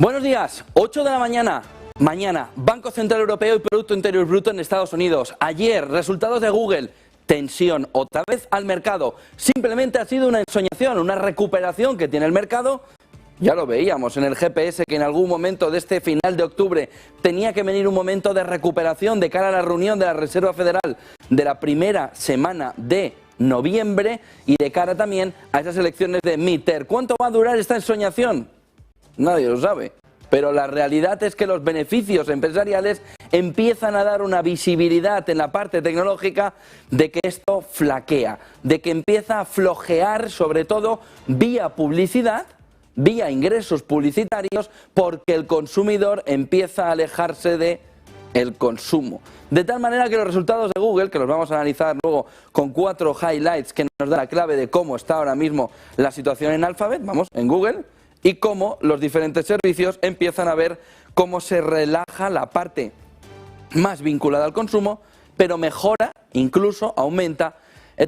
Buenos días, 8 de la mañana. Mañana, Banco Central Europeo y Producto Interior Bruto en Estados Unidos. Ayer, resultados de Google. Tensión otra vez al mercado. Simplemente ha sido una ensoñación, una recuperación que tiene el mercado. Ya lo veíamos en el GPS que en algún momento de este final de octubre tenía que venir un momento de recuperación de cara a la reunión de la Reserva Federal de la primera semana de noviembre y de cara también a esas elecciones de midterm. ¿Cuánto va a durar esta ensoñación? Nadie lo sabe. Pero la realidad es que los beneficios empresariales empiezan a dar una visibilidad en la parte tecnológica de que esto flaquea, de que empieza a flojear, sobre todo vía publicidad, vía ingresos publicitarios, porque el consumidor empieza a alejarse del consumo. De tal manera que los resultados de Google, que los vamos a analizar luego con 4 highlights que nos da la clave de cómo está ahora mismo la situación en Alphabet, vamos, en Google, y cómo los diferentes servicios empiezan a ver cómo se relaja la parte más vinculada al consumo, pero mejora, incluso aumenta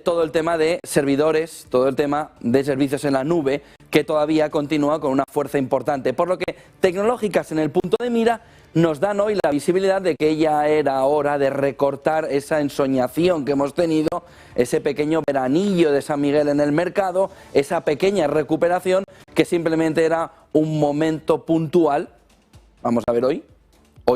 todo el tema de servidores, todo el tema de servicios en la nube, que todavía continúa con una fuerza importante. Por lo que tecnológicas en el punto de mira nos dan hoy la visibilidad de que ya era hora de recortar esa ensoñación que hemos tenido, ese pequeño veranillo de San Miguel en el mercado, esa pequeña recuperación que simplemente era un momento puntual. Vamos a ver hoy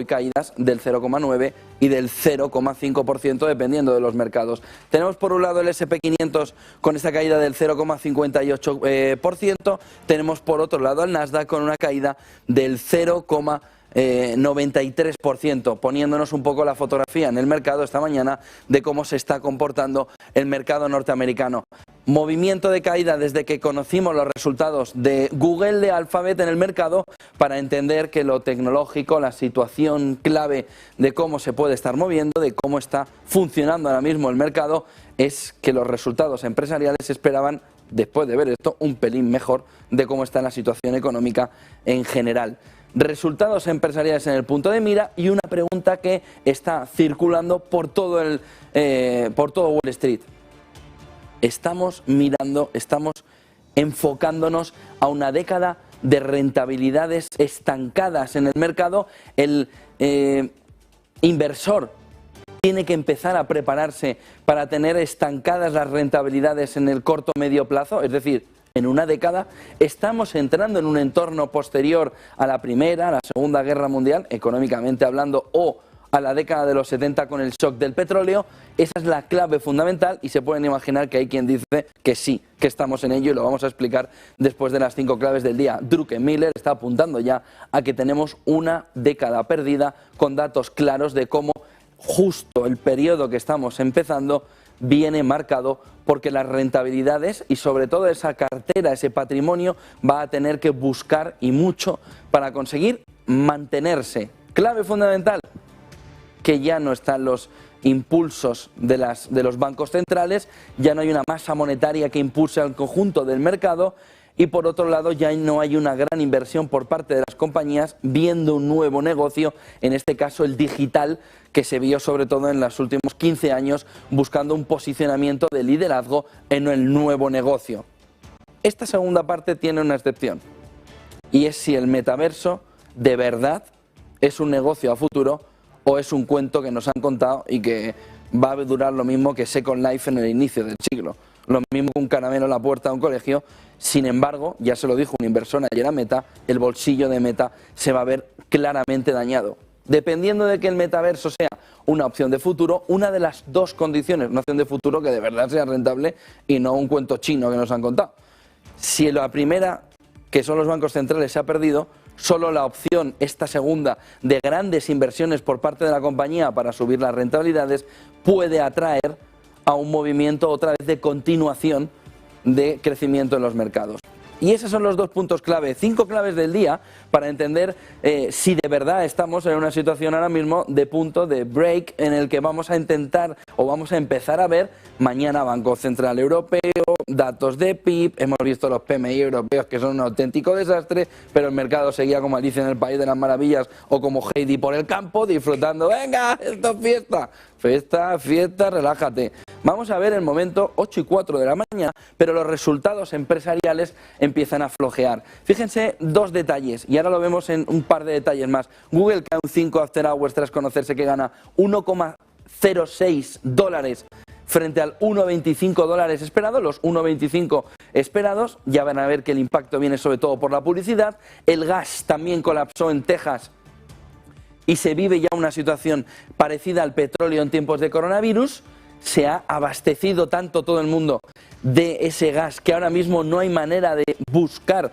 caídas del 0,9 y del 0,5% dependiendo de los mercados. Tenemos por un lado el S&P 500 con esta caída del 0,58%, tenemos por otro lado el Nasdaq con una caída del 0,93%, poniéndonos un poco la fotografía en el mercado esta mañana de cómo se está comportando el mercado norteamericano. Movimiento de caída desde que conocimos los resultados de Google, de Alphabet en el mercado, para entender que lo tecnológico, la situación clave de cómo se puede estar moviendo, de cómo está funcionando ahora mismo el mercado, es que los resultados empresariales esperaban, después de ver esto, un pelín mejor de cómo está la situación económica en general. Resultados empresariales en el punto de mira y una pregunta que está circulando por todo Wall Street. Estamos mirando, estamos enfocándonos a una década de rentabilidades estancadas en el mercado. El inversor tiene que empezar a prepararse para tener estancadas las rentabilidades en el corto o medio plazo, es decir, en una década. Estamos entrando en un entorno posterior a la Primera, a la Segunda Guerra Mundial, económicamente hablando, o a la década de los 70 con el shock del petróleo. Esa es la clave fundamental y se pueden imaginar que hay quien dice que sí, que estamos en ello, y lo vamos a explicar después de las 5 claves del día. Druckenmiller está apuntando ya a que tenemos una década perdida, con datos claros de cómo justo el periodo que estamos empezando viene marcado porque las rentabilidades y sobre todo esa cartera, ese patrimonio, va a tener que buscar y mucho para conseguir mantenerse. Clave fundamental, que ya no están los impulsos de los bancos centrales, ya no hay una masa monetaria que impulse al conjunto del mercado, y por otro lado ya no hay una gran inversión por parte de las compañías viendo un nuevo negocio, en este caso el digital, que se vio sobre todo en los últimos 15 años buscando un posicionamiento de liderazgo en el nuevo negocio. Esta segunda parte tiene una excepción, y es si el metaverso de verdad es un negocio a futuro o es un cuento que nos han contado y que va a durar lo mismo que Second Life en el inicio del siglo. Lo mismo que un caramelo en la puerta de un colegio. Sin embargo, ya se lo dijo un inversor ayer a Meta, el bolsillo de Meta se va a ver claramente dañado. Dependiendo de que el metaverso sea una opción de futuro, una de las dos condiciones, una opción de futuro que de verdad sea rentable y no un cuento chino que nos han contado. Si la primera, que son los bancos centrales, se ha perdido, solo la opción, esta segunda, de grandes inversiones por parte de la compañía para subir las rentabilidades, puede atraer a un movimiento otra vez de continuación de crecimiento en los mercados. Y esos son los 2 puntos clave, 5 claves del día para entender si de verdad estamos en una situación ahora mismo de punto de break, en el que vamos a intentar o vamos a empezar a ver mañana Banco Central Europeo, datos de PIB, hemos visto los PMI europeos que son un auténtico desastre, pero el mercado seguía como Alicia en el País de las Maravillas o como Heidi por el campo disfrutando, venga, esto es fiesta. fiesta, fiesta, relájate. Vamos a ver el momento 8:04 de la mañana, pero los resultados empresariales empiezan a flojear. Fíjense dos detalles, y ahora lo vemos en un par de detalles más. Google cae un 5 after hours tras conocerse que gana 1,06 dólares frente al 1,25 dólares esperado. Los 1,25 esperados, ya van a ver que el impacto viene sobre todo por la publicidad. El gas también colapsó en Texas y se vive ya una situación parecida al petróleo en tiempos de coronavirus. Se ha abastecido tanto todo el mundo de ese gas que ahora mismo no hay manera de buscar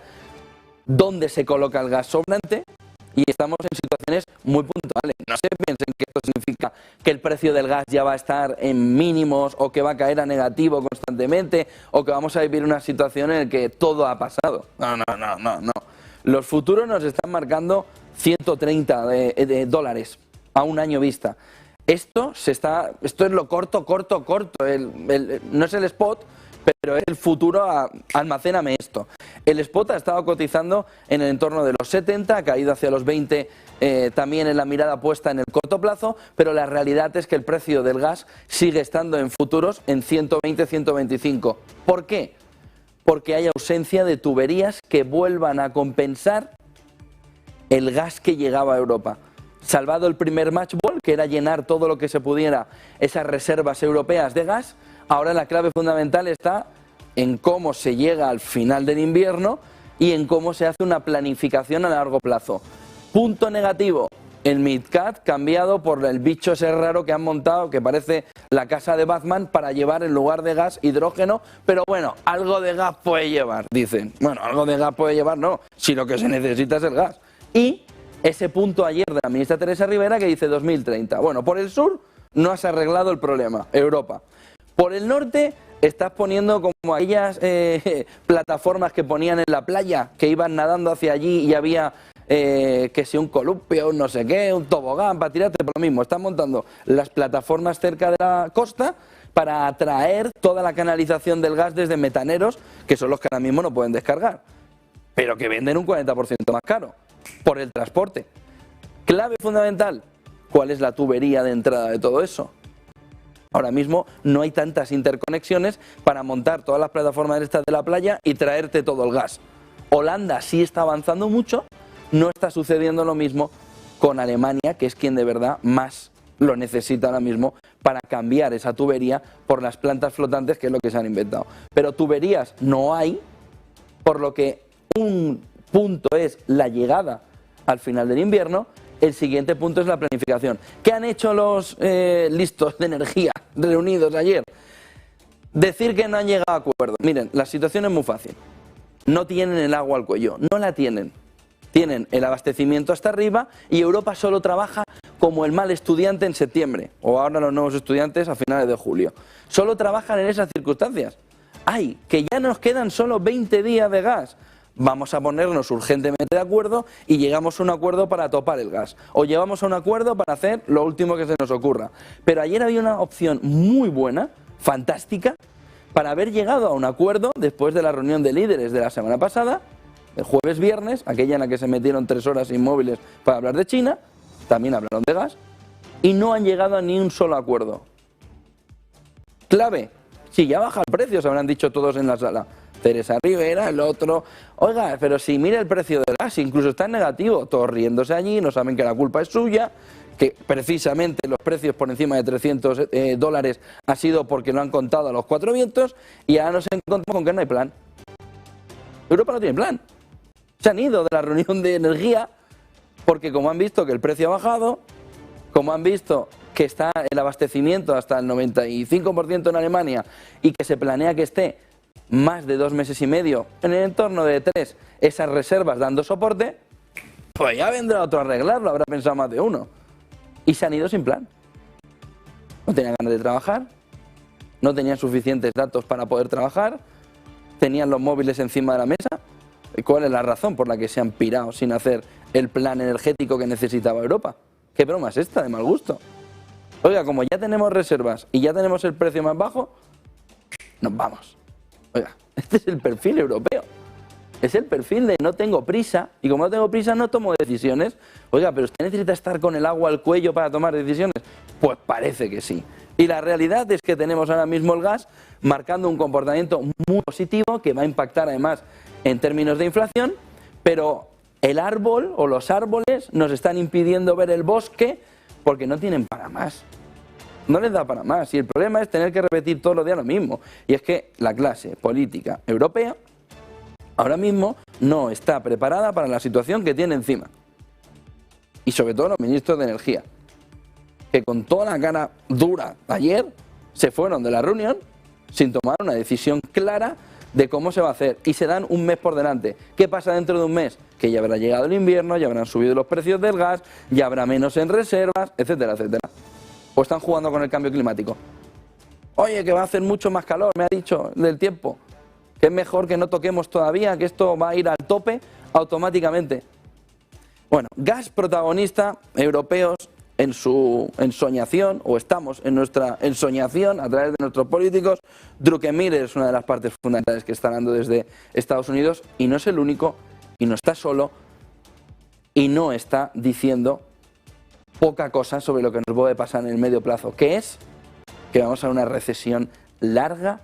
dónde se coloca el gas sobrante y estamos en situaciones muy puntuales. No se piensen que esto significa que el precio del gas ya va a estar en mínimos o que va a caer a negativo constantemente o que vamos a vivir una situación en la que todo ha pasado. No. Los futuros nos están marcando 130 de dólares a un año vista. Esto es lo corto. No es el spot, pero es el futuro. Almacéname esto. El spot ha estado cotizando en el entorno de los 70, ha caído hacia los 20 también en la mirada puesta en el corto plazo, pero la realidad es que el precio del gas sigue estando en futuros en 120, 125. ¿Por qué? Porque hay ausencia de tuberías que vuelvan a compensar el gas que llegaba a Europa. Salvado el primer match ball, que era llenar todo lo que se pudiera esas reservas europeas de gas, ahora la clave fundamental está en cómo se llega al final del invierno y en cómo se hace una planificación a largo plazo. Punto negativo, el MidCat cambiado por el bicho ese raro que han montado, que parece la casa de Batman, para llevar en lugar de gas hidrógeno, pero bueno, algo de gas puede llevar, dicen. Bueno, algo de gas puede llevar, no, si lo que se necesita es el gas. Y ese punto ayer de la ministra Teresa Rivera que dice 2030. Bueno, por el sur no has arreglado el problema, Europa. Por el norte estás poniendo como aquellas plataformas que ponían en la playa, que iban nadando hacia allí y había que si un columpio, un no sé qué, un tobogán para tirarte por lo mismo. Están montando las plataformas cerca de la costa para atraer toda la canalización del gas desde metaneros, que son los que ahora mismo no pueden descargar, pero que venden un 40% más caro por el transporte. Clave fundamental, ¿cuál es la tubería de entrada de todo eso? Ahora mismo no hay tantas interconexiones para montar todas las plataformas estas de la playa y traerte todo el gas. Holanda sí está avanzando mucho, no está sucediendo lo mismo con Alemania, que es quien de verdad más lo necesita ahora mismo para cambiar esa tubería por las plantas flotantes, que es lo que se han inventado. Pero tuberías no hay, por lo que un punto es la llegada al final del invierno, el siguiente punto es la planificación. ¿Qué han hecho los listos de energía reunidos ayer? Decir que no han llegado a acuerdo. Miren, la situación es muy fácil. No tienen el agua al cuello, no la tienen. Tienen el abastecimiento hasta arriba y Europa solo trabaja como el mal estudiante en septiembre, o ahora los nuevos estudiantes a finales de julio. Solo trabajan en esas circunstancias. ¡Ay, que ya nos quedan solo 20 días de gas! Vamos a ponernos urgentemente de acuerdo y llegamos a un acuerdo para topar el gas. O llevamos a un acuerdo para hacer lo último que se nos ocurra. Pero ayer había una opción muy buena, fantástica, para haber llegado a un acuerdo después de la reunión de líderes de la semana pasada, el jueves-viernes, aquella en la que se metieron 3 horas inmóviles para hablar de China, también hablaron de gas, y no han llegado a ni un solo acuerdo. Clave, si ya baja el precio, se habrán dicho todos en la sala. Teresa Rivera, el otro, oiga, pero si mira el precio del gas, incluso está en negativo, todos riéndose allí, no saben que la culpa es suya, que precisamente los precios por encima de 300 dólares ha sido porque lo han contado a los 4 vientos, y ahora nos encontramos con que no hay plan. Europa no tiene plan. Se han ido de la reunión de energía porque como han visto que el precio ha bajado, como han visto que está el abastecimiento hasta el 95% en Alemania y que se planea que esté más de 2 meses y medio, en el entorno de 3, esas reservas dando soporte, pues ya vendrá otro a arreglarlo, habrá pensado más de uno. Y se han ido sin plan. No tenían ganas de trabajar, no tenían suficientes datos para poder trabajar, tenían los móviles encima de la mesa. ¿Y cuál es la razón por la que se han pirado sin hacer el plan energético que necesitaba Europa? ¿Qué broma es esta de mal gusto? Oiga, como ya tenemos reservas y ya tenemos el precio más bajo, nos vamos. Oiga, este es el perfil europeo. Es el perfil de no tengo prisa, y como no tengo prisa no tomo decisiones. Oiga, ¿pero usted necesita estar con el agua al cuello para tomar decisiones? Pues parece que sí. Y la realidad es que tenemos ahora mismo el gas marcando un comportamiento muy positivo que va a impactar además en términos de inflación, pero el árbol o los árboles nos están impidiendo ver el bosque porque no tienen para más. No les da para más. Y el problema es tener que repetir todos los días lo mismo. Y es que la clase política europea ahora mismo no está preparada para la situación que tiene encima. Y sobre todo los ministros de Energía, que con toda la cara dura ayer se fueron de la reunión sin tomar una decisión clara de cómo se va a hacer. Y se dan un mes por delante. ¿Qué pasa dentro de un mes? Que ya habrá llegado el invierno, ya habrán subido los precios del gas, ya habrá menos en reservas, etcétera, etcétera. O están jugando con el cambio climático. Oye, que va a hacer mucho más calor, me ha dicho, del tiempo. Que es mejor que no toquemos todavía, que esto va a ir al tope automáticamente. Bueno, gas protagonista, europeos en su ensoñación, o estamos en nuestra ensoñación a través de nuestros políticos. Druckemiller es una de las partes fundamentales que está dando desde Estados Unidos, y no es el único, y no está solo, y no está diciendo poca cosa sobre lo que nos puede pasar en el medio plazo, que es que vamos a una recesión larga,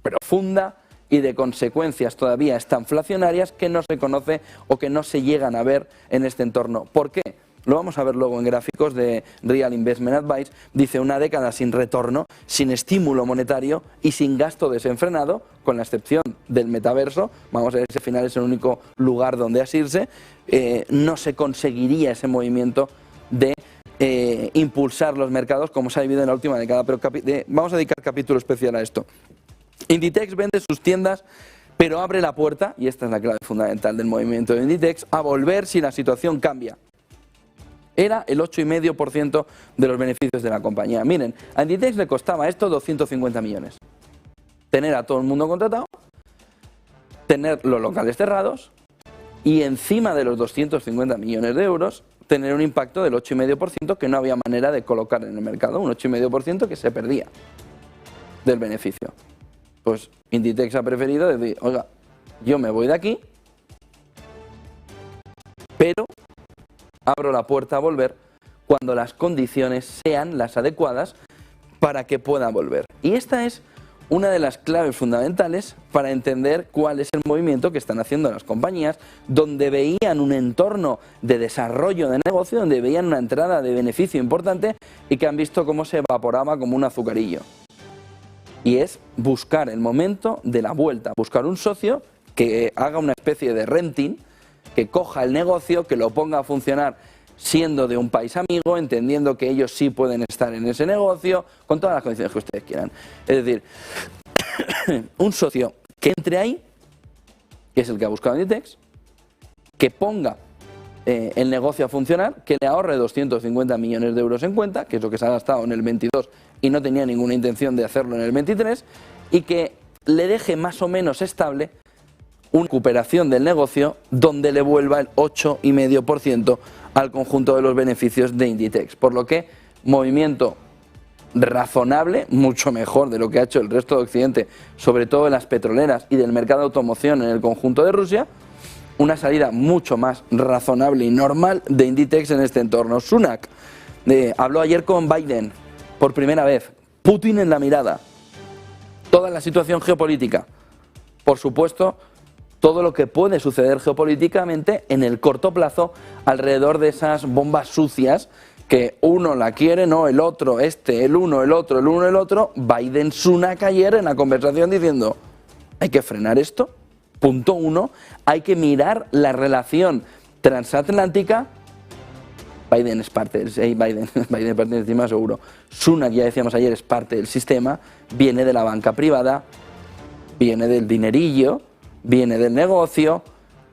profunda y de consecuencias todavía estanflacionarias que no se conoce o que no se llegan a ver en este entorno. ¿Por qué? Lo vamos a ver luego en gráficos de Real Investment Advice. Dice una década sin retorno, sin estímulo monetario y sin gasto desenfrenado, con la excepción del metaverso. Vamos a ver si al final es el único lugar donde asirse. No se conseguiría ese movimiento de impulsar los mercados como se ha vivido en la última década, pero vamos a dedicar capítulo especial a esto. Inditex vende sus tiendas, pero abre la puerta, y esta es la clave fundamental del movimiento de Inditex, a volver si la situación cambia. Era el 8,5% de los beneficios de la compañía. Miren, a Inditex le costaba esto 250 millones. Tener a todo el mundo contratado, tener los locales cerrados, y encima de los 250 millones de euros, tener un impacto del 8,5% que no había manera de colocar en el mercado, un 8,5% que se perdía del beneficio. Pues Inditex ha preferido decir, oiga, yo me voy de aquí, pero abro la puerta a volver cuando las condiciones sean las adecuadas para que pueda volver. Y esta es una de las claves fundamentales para entender cuál es el movimiento que están haciendo las compañías, donde veían un entorno de desarrollo de negocio, donde veían una entrada de beneficio importante y que han visto cómo se evaporaba como un azucarillo. Y es buscar el momento de la vuelta, buscar un socio que haga una especie de renting, que coja el negocio, que lo ponga a funcionar siendo de un país amigo, entendiendo que ellos sí pueden estar en ese negocio, con todas las condiciones que ustedes quieran. Es decir, un socio que entre ahí, que es el que ha buscado Inditex, que ponga el negocio a funcionar, que le ahorre 250 millones de euros en cuenta, que es lo que se ha gastado en el 22 y no tenía ninguna intención de hacerlo en el 23, y que le deje más o menos estable una recuperación del negocio donde le vuelva el 8,5% al conjunto de los beneficios de Inditex. Por lo que movimiento razonable, mucho mejor de lo que ha hecho el resto de Occidente, sobre todo en las petroleras y del mercado de automoción en el conjunto de Rusia, una salida mucho más razonable y normal de Inditex en este entorno. Sunak habló ayer con Biden por primera vez, Putin en la mirada, toda la situación geopolítica, por supuesto, todo lo que puede suceder geopolíticamente en el corto plazo alrededor de esas bombas sucias que uno la quiere, no el otro, el uno, el otro, el uno, el otro. Biden, Sunak ayer en la conversación diciendo, hay que frenar esto, punto uno, hay que mirar la relación transatlántica. Biden es parte del Biden es parte del sistema seguro. Sunak, ya decíamos ayer, es parte del sistema, viene de la banca privada, viene del dinerillo, viene del negocio,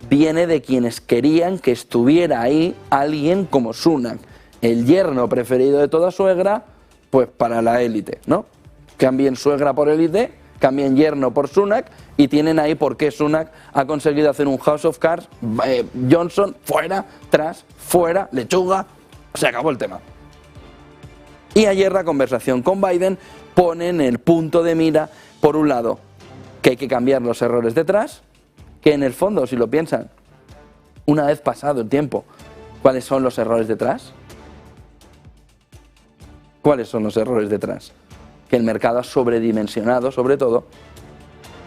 viene de quienes querían que estuviera ahí alguien como Sunak, el yerno preferido de toda suegra, pues para la élite, ¿no? Cambien suegra por élite, cambien yerno por Sunak y tienen ahí por qué Sunak ha conseguido hacer un House of Cards, Johnson, fuera, tras, fuera, lechuga, se acabó el tema. Y ayer la conversación con Biden pone en el punto de mira, por un lado, que hay que cambiar los errores detrás, que en el fondo, si lo piensan, una vez pasado el tiempo, ¿cuáles son los errores detrás? ¿Cuáles son los errores detrás? Que el mercado ha sobredimensionado, sobre todo,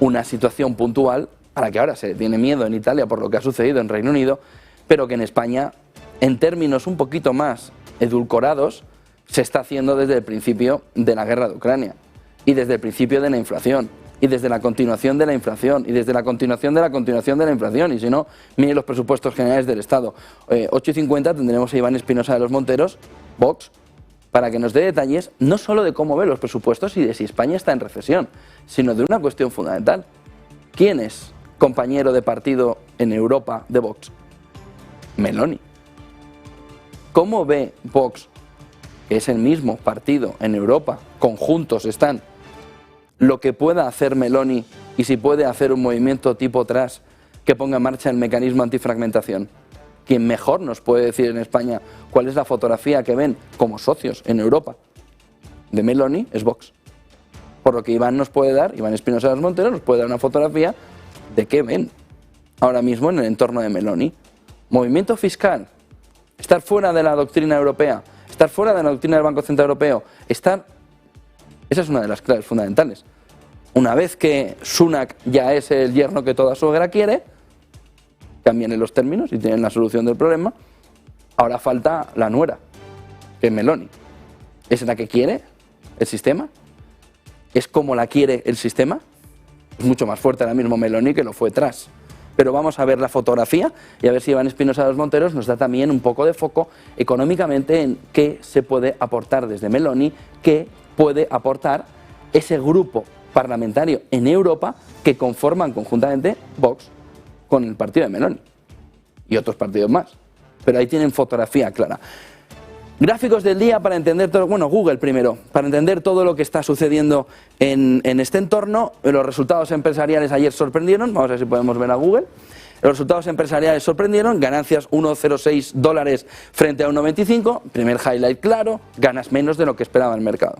una situación puntual a la que ahora se tiene miedo en Italia por lo que ha sucedido en Reino Unido, pero que en España, en términos un poquito más edulcorados, se está haciendo desde el principio de la guerra de Ucrania, y desde el principio de la inflación, y desde la continuación de la inflación, y desde la continuación de la continuación de la inflación. Y si no, miren los presupuestos generales del Estado. 8:50 tendremos a Iván Espinosa de los Monteros, Vox, para que nos dé detalles no solo de cómo ve los presupuestos y de si España está en recesión, sino de una cuestión fundamental. ¿Quién es compañero de partido en Europa de Vox? Meloni. ¿Cómo ve Vox, que es el mismo partido en Europa, conjuntos están, lo que pueda hacer Meloni y si puede hacer un movimiento tipo Truss que ponga en marcha el mecanismo antifragmentación? Quien mejor nos puede decir en España cuál es la fotografía que ven como socios en Europa de Meloni es Vox. Por lo que Iván nos puede dar, Iván Espinosa de los Monteros nos puede dar una fotografía de qué ven ahora mismo en el entorno de Meloni. Movimiento fiscal, estar fuera de la doctrina europea, estar fuera de la doctrina del Banco Central Europeo, esa es una de las claves fundamentales. Una vez que Sunak ya es el yerno que toda suegra quiere, cambian en los términos y tienen la solución del problema, ahora falta la nuera, que es Meloni. ¿Es la que quiere el sistema? ¿Es como la quiere el sistema? Es mucho más fuerte ahora mismo Meloni que lo fue Truss. Pero vamos a ver la fotografía y a ver si Iván Espinosa de los Monteros nos da también un poco de foco económicamente en qué se puede aportar desde Meloni, qué puede aportar ese grupo parlamentario en Europa que conforman conjuntamente Vox con el partido de Meloni y otros partidos más. Pero ahí tienen fotografía clara. Gráficos del día para entender todo, bueno, Google primero, para entender todo lo que está sucediendo en este entorno. Los resultados empresariales ayer sorprendieron, vamos a ver si podemos ver a Google. Los resultados empresariales sorprendieron, ganancias $1,06 frente a 1,25, primer highlight claro, ganas menos de lo que esperaba el mercado.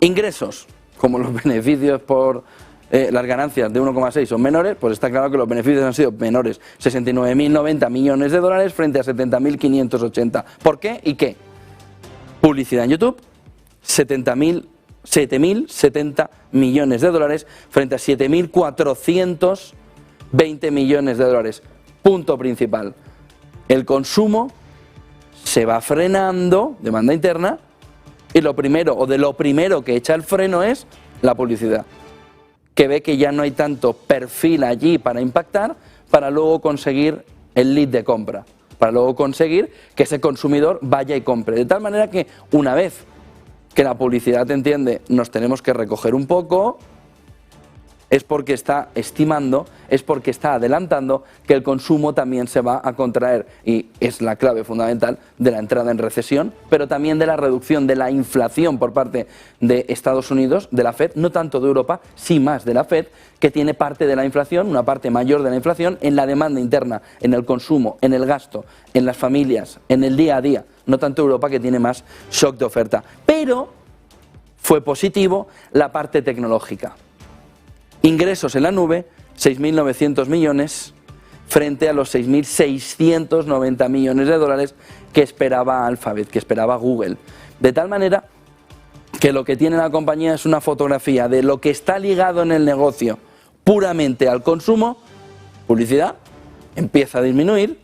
Ingresos, como los beneficios por las ganancias de 1,6 son menores, pues está claro que los beneficios han sido menores, 69.090 millones de dólares frente a 70.580. ¿Por qué y qué? Publicidad en YouTube, 7.070 millones de dólares frente a 7.420 millones de dólares. Punto principal, el consumo se va frenando, demanda interna, y lo primero que echa el freno es la publicidad, que ve que ya no hay tanto perfil allí para impactar, para luego conseguir el lead de compra, para luego conseguir que ese consumidor vaya y compre. De tal manera que una vez que la publicidad entiende nos tenemos que recoger un poco, es porque está estimando, es porque está adelantando que el consumo también se va a contraer y es la clave fundamental de la entrada en recesión, pero también de la reducción de la inflación por parte de Estados Unidos, de la FED, no tanto de Europa, sí más de la FED, que tiene parte de la inflación, una parte mayor de la inflación en la demanda interna, en el consumo, en el gasto, en las familias, en el día a día, no tanto Europa que tiene más shock de oferta. Pero fue positivo la parte tecnológica. Ingresos en la nube, 6.900 millones frente a los 6.690 millones de dólares que esperaba Alphabet, que esperaba Google. De tal manera que lo que tiene la compañía es una fotografía de lo que está ligado en el negocio puramente al consumo, publicidad, empieza a disminuir,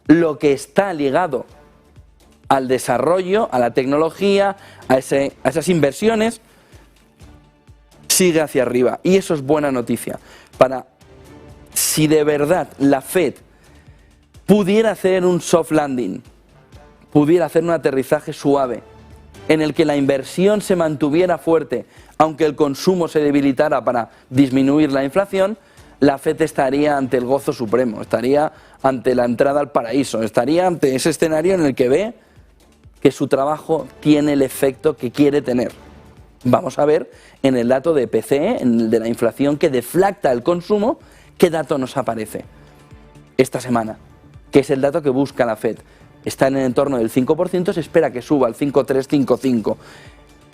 lo que está ligado al desarrollo, a la tecnología, a esas inversiones, sigue hacia arriba, y eso es buena noticia para si de verdad la Fed pudiera hacer un soft landing, pudiera hacer un aterrizaje suave en el que la inversión se mantuviera fuerte aunque el consumo se debilitara para disminuir la inflación, la Fed estaría ante el gozo supremo, estaría ante la entrada al paraíso, estaría ante ese escenario en el que ve que su trabajo tiene el efecto que quiere tener. Vamos a ver en el dato de PCE, en el de la inflación que deflacta el consumo, qué dato nos aparece esta semana, que es el dato que busca la Fed. Está en el entorno del 5%, se espera que suba al 5,3, 5,5,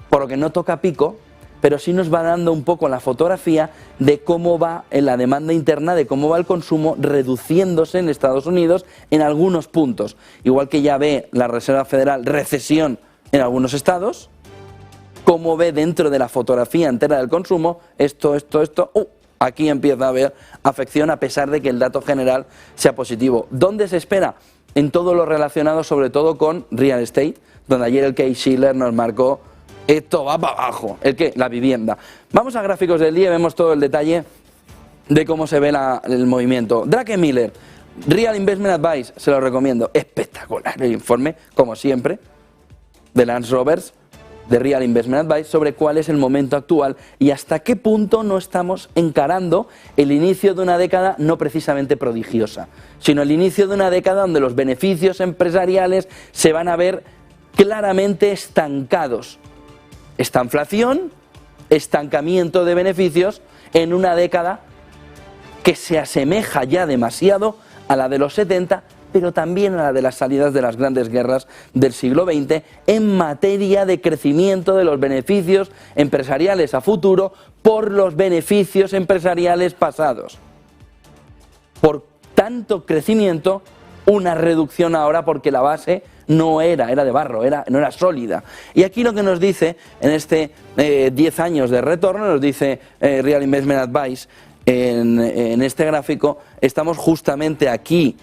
por lo que no toca pico, pero sí nos va dando un poco la fotografía de cómo va en la demanda interna, de cómo va el consumo reduciéndose en Estados Unidos en algunos puntos. Igual que ya ve la Reserva Federal recesión en algunos estados, cómo ve dentro de la fotografía entera del consumo esto, aquí empieza a haber afección a pesar de que el dato general sea positivo. ¿Dónde se espera? En todo lo relacionado sobre todo con real estate, donde ayer el Case-Shiller nos marcó esto va para abajo, la vivienda. Vamos a gráficos del día y vemos todo el detalle de cómo se ve el movimiento. Druckenmiller, Real Investment Advice, se lo recomiendo, espectacular el informe, como siempre, de Lance Roberts, de Real Investment Advice, sobre cuál es el momento actual y hasta qué punto no estamos encarando el inicio de una década no precisamente prodigiosa, sino el inicio de una década donde los beneficios empresariales se van a ver claramente estancados. Esta inflación, estancamiento de beneficios en una década que se asemeja ya demasiado a la de los 70, pero también a la de las salidas de las grandes guerras del siglo XX en materia de crecimiento de los beneficios empresariales a futuro por los beneficios empresariales pasados. Por tanto crecimiento, una reducción ahora porque la base no era de barro, no era sólida. Y aquí lo que nos dice, en este 10 años de retorno, nos dice Real Investment Advice, en este gráfico, estamos justamente aquí,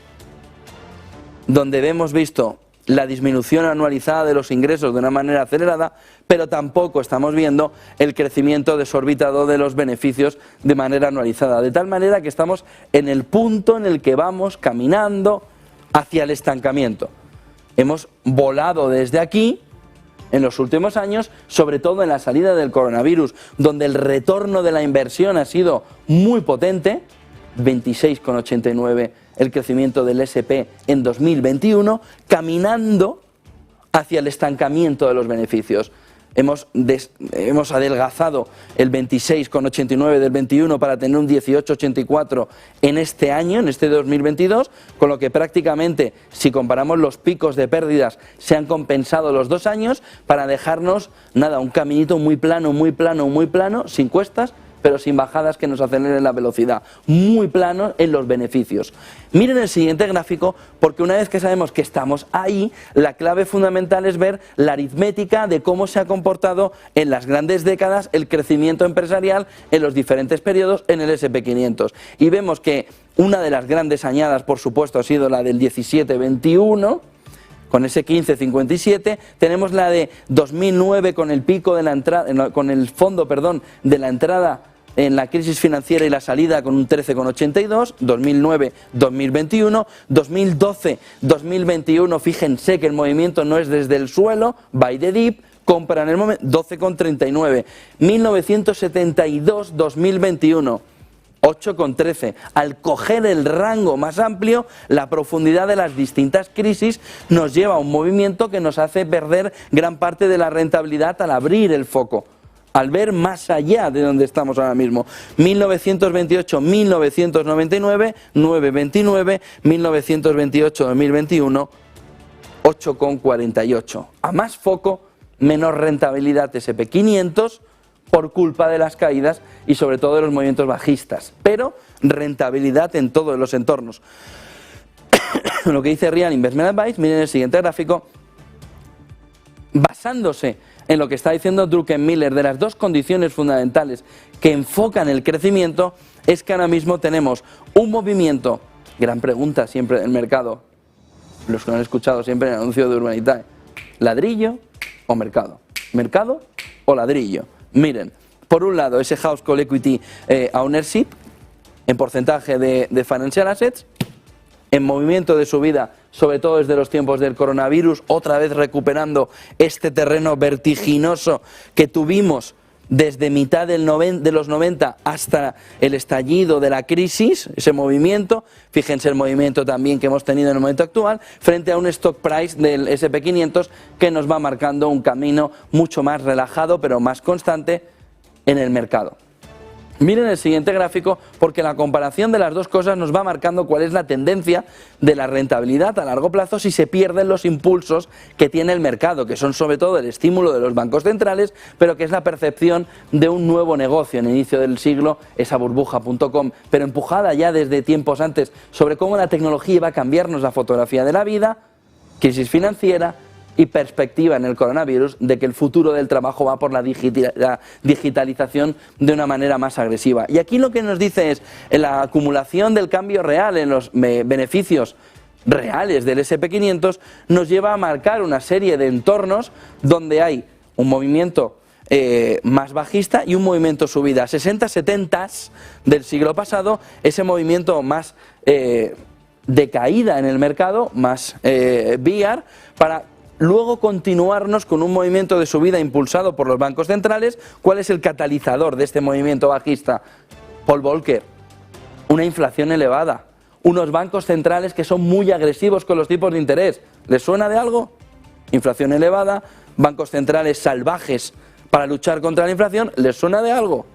donde hemos visto la disminución anualizada de los ingresos de una manera acelerada, pero tampoco estamos viendo el crecimiento desorbitado de los beneficios de manera anualizada. De tal manera que estamos en el punto en el que vamos caminando hacia el estancamiento. Hemos volado desde aquí en los últimos años, sobre todo en la salida del coronavirus, donde el retorno de la inversión ha sido muy potente, 26,89 el crecimiento del S&P en 2021, caminando hacia el estancamiento de los beneficios. Hemos adelgazado el 26,89 del 21 para tener un 18,84 en este año, en este 2022, con lo que prácticamente, si comparamos los picos de pérdidas, se han compensado los 2 años para dejarnos, un caminito muy plano, sin cuestas, pero sin bajadas que nos aceleren la velocidad, muy plano en los beneficios. Miren el siguiente gráfico, porque una vez que sabemos que estamos ahí, la clave fundamental es ver la aritmética de cómo se ha comportado en las grandes décadas el crecimiento empresarial en los diferentes periodos en el S&P 500. Y vemos que una de las grandes añadas, por supuesto, ha sido la del 17-21, con ese 15,57, tenemos la de 2009 con el pico de la entrada, con el fondo, de la entrada en la crisis financiera y la salida con un 13,82, 2009-2021, 2012-2021, fíjense que el movimiento no es desde el suelo, buy the dip, compra en el momento, 12,39, 1972-2021, 8,13. Al coger el rango más amplio, la profundidad de las distintas crisis nos lleva a un movimiento que nos hace perder gran parte de la rentabilidad al abrir el foco, al ver más allá de donde estamos ahora mismo. 1928-1999, 9,29, 1928-2021, 8,48. A más foco, menor rentabilidad S&P 500, por culpa de las caídas y sobre todo de los movimientos bajistas, pero rentabilidad en todos los entornos. Lo que dice Real Investment Advice, miren el siguiente gráfico, basándose en lo que está diciendo Druckenmiller, de las dos condiciones fundamentales que enfocan el crecimiento, es que ahora mismo tenemos un movimiento, gran pregunta siempre del mercado, los que no han escuchado siempre el anuncio de Urbanitae, ladrillo o mercado, mercado o ladrillo. Miren, por un lado ese Household Equity Ownership en porcentaje de Financial Assets, en movimiento de subida, sobre todo desde los tiempos del coronavirus, otra vez recuperando este terreno vertiginoso que tuvimos desde mitad de los 90 hasta el estallido de la crisis, ese movimiento, fíjense el movimiento también que hemos tenido en el momento actual, frente a un stock price del S&P 500 que nos va marcando un camino mucho más relajado pero más constante en el mercado. Miren el siguiente gráfico, porque la comparación de las dos cosas nos va marcando cuál es la tendencia de la rentabilidad a largo plazo si se pierden los impulsos que tiene el mercado, que son sobre todo el estímulo de los bancos centrales, pero que es la percepción de un nuevo negocio en el inicio del siglo, esa burbuja.com, pero empujada ya desde tiempos antes sobre cómo la tecnología iba a cambiarnos la fotografía de la vida, crisis financiera y perspectiva en el coronavirus de que el futuro del trabajo va por la digitalización de una manera más agresiva. Y aquí lo que nos dice es la acumulación del cambio real en los beneficios reales del SP500 nos lleva a marcar una serie de entornos donde hay un movimiento más bajista y un movimiento subida. 60-70 del siglo pasado, ese movimiento más de caída en el mercado, más bear, para luego continuarnos con un movimiento de subida impulsado por los bancos centrales. ¿Cuál es el catalizador de este movimiento bajista? Paul Volcker, una inflación elevada, unos bancos centrales que son muy agresivos con los tipos de interés. ¿Les suena de algo? Inflación elevada, bancos centrales salvajes para luchar contra la inflación, ¿les suena de algo?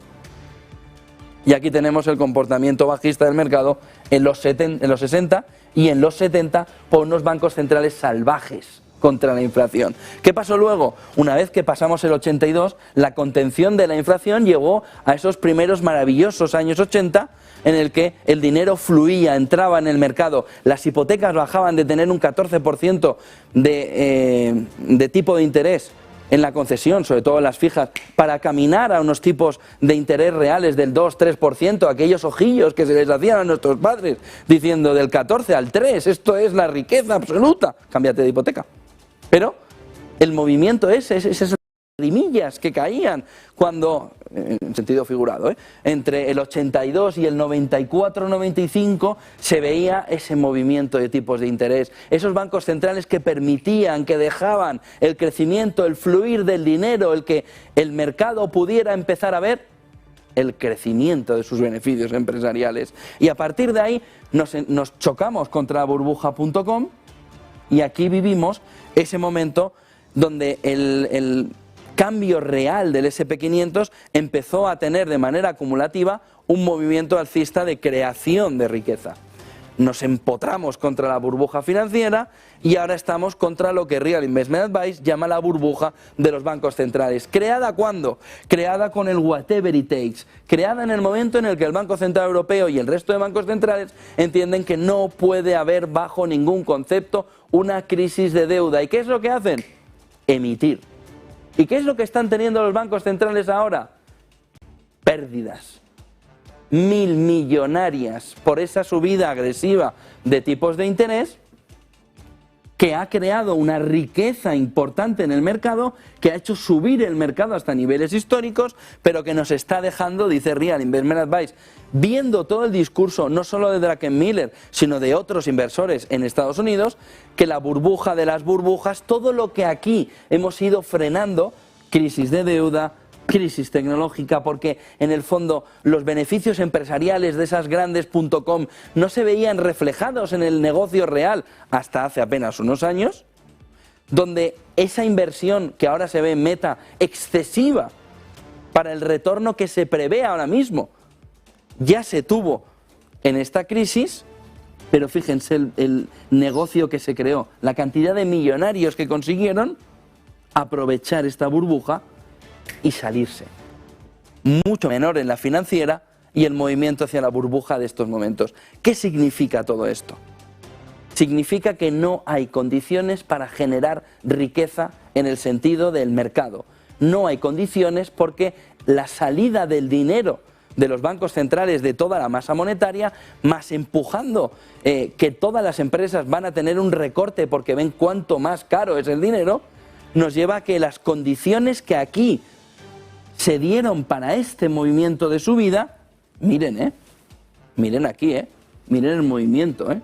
Y aquí tenemos el comportamiento bajista del mercado en los 60 y en los 70 por unos bancos centrales salvajes contra la inflación. ¿Qué pasó luego? Una vez que pasamos el 82, la contención de la inflación llegó a esos primeros maravillosos años 80 en el que el dinero fluía, entraba en el mercado, las hipotecas bajaban de tener un 14% de tipo de interés en la concesión, sobre todo en las fijas, para caminar a unos tipos de interés reales del 2-3%, aquellos ojillos que se les hacían a nuestros padres, diciendo del 14 al 3, esto es la riqueza absoluta, cámbiate de hipoteca. Pero el movimiento esas lagrimillas que caían cuando, en sentido figurado, entre el 82 y el 94-95 se veía ese movimiento de tipos de interés, esos bancos centrales que permitían, que dejaban el crecimiento, el fluir del dinero, el que el mercado pudiera empezar a ver el crecimiento de sus beneficios empresariales. Y a partir de ahí nos chocamos contra burbuja.com y aquí vivimos ese momento donde el cambio real del SP500 empezó a tener de manera acumulativa un movimiento alcista de creación de riqueza. Nos empotramos contra la burbuja financiera y ahora estamos contra lo que Real Investment Advice llama la burbuja de los bancos centrales. ¿Creada cuándo? Creada con el whatever it takes. Creada en el momento en el que el Banco Central Europeo y el resto de bancos centrales entienden que no puede haber bajo ningún concepto una crisis de deuda. ¿Y qué es lo que hacen? Emitir. ¿Y qué es lo que están teniendo los bancos centrales ahora? Pérdidas. Millonarias por esa subida agresiva de tipos de interés que ha creado una riqueza importante en el mercado, que ha hecho subir el mercado hasta niveles históricos, pero que nos está dejando, dice Real Investment Advice, viendo todo el discurso, no solo de Druckenmiller, sino de otros inversores en Estados Unidos, que la burbuja de las burbujas, todo lo que aquí hemos ido frenando, crisis de deuda, crisis tecnológica, porque en el fondo los beneficios empresariales de esas grandes .com no se veían reflejados en el negocio real hasta hace apenas unos años, donde esa inversión que ahora se ve en Meta excesiva para el retorno que se prevé ahora mismo, ya se tuvo en esta crisis, pero fíjense el negocio que se creó, la cantidad de millonarios que consiguieron aprovechar esta burbuja y salirse. Mucho menor en la financiera y el movimiento hacia la burbuja de estos momentos. ¿Qué significa todo esto? Significa que no hay condiciones para generar riqueza en el sentido del mercado. No hay condiciones porque la salida del dinero de los bancos centrales de toda la masa monetaria, más empujando que todas las empresas van a tener un recorte porque ven cuánto más caro es el dinero, nos lleva a que las condiciones que aquí se dieron para este movimiento de subida, miren, miren aquí, miren el movimiento,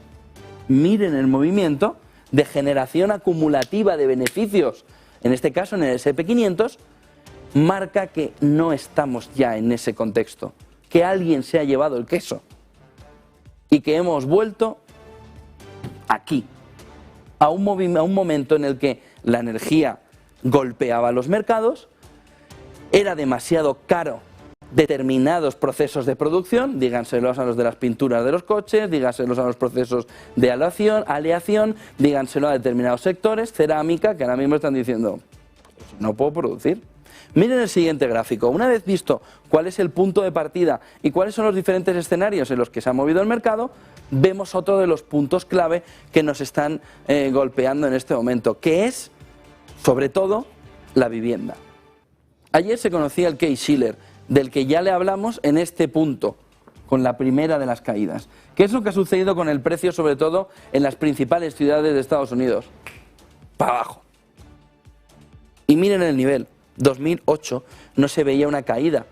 miren el movimiento de generación acumulativa de beneficios, en este caso en el SP500, marca que no estamos ya en ese contexto, que alguien se ha llevado el queso y que hemos vuelto aquí, a un momento en el que la energía golpeaba los mercados, era demasiado caro determinados procesos de producción, díganselos a los de las pinturas de los coches, díganselos a los procesos de aleación, díganselo a determinados sectores, cerámica, que ahora mismo están diciendo, no puedo producir. Miren el siguiente gráfico. Una vez visto cuál es el punto de partida y cuáles son los diferentes escenarios en los que se ha movido el mercado, vemos otro de los puntos clave que nos están golpeando en este momento, que es, sobre todo, la vivienda. Ayer se conocía el Case-Shiller, del que ya le hablamos en este punto, con la primera de las caídas. ¿Qué es lo que ha sucedido con el precio, sobre todo en las principales ciudades de Estados Unidos? Para abajo. Y miren el nivel. 2008 no se veía una caída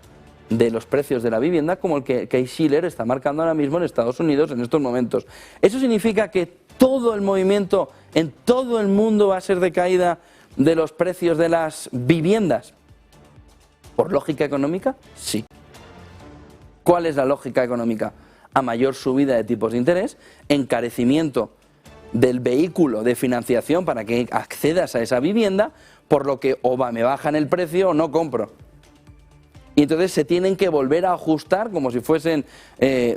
de los precios de la vivienda como el que Case-Shiller está marcando ahora mismo en Estados Unidos en estos momentos. ¿Eso significa que todo el movimiento en todo el mundo va a ser de caída de los precios de las viviendas? ¿Por lógica económica? Sí. ¿Cuál es la lógica económica? A mayor subida de tipos de interés, encarecimiento del vehículo de financiación para que accedas a esa vivienda, por lo que o me bajan el precio o no compro. Y entonces se tienen que volver a ajustar como si fuesen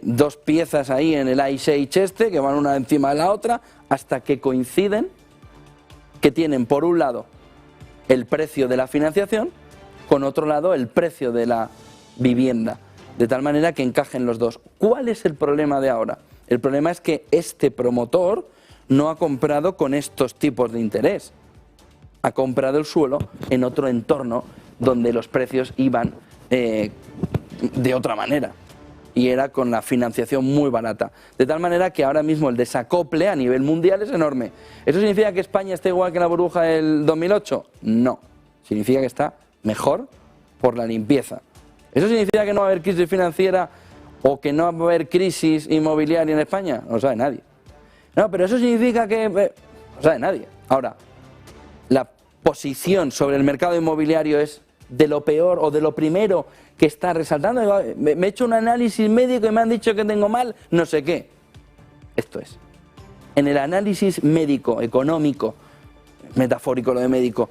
dos piezas ahí en el Ice Age este, que van una encima de la otra, hasta que coinciden, que tienen por un lado el precio de la financiación, con otro lado el precio de la vivienda, de tal manera que encajen los dos. ¿Cuál es el problema de ahora? El problema es que este promotor no ha comprado con estos tipos de interés, ha comprado el suelo en otro entorno donde los precios iban de otra manera y era con la financiación muy barata, de tal manera que ahora mismo el desacople a nivel mundial es enorme. ¿Eso significa que España está igual que la burbuja del 2008? No, significa que está mejor por la limpieza. ¿Eso significa que no va a haber crisis financiera o que no va a haber crisis inmobiliaria en España? No lo sabe nadie. No, pero eso significa que... no lo sabe nadie. Ahora, la posición sobre el mercado inmobiliario es de lo peor o de lo primero que está resaltando. Me he hecho un análisis médico y me han dicho que tengo mal no sé qué. Esto es. En el análisis médico, económico, metafórico lo de médico,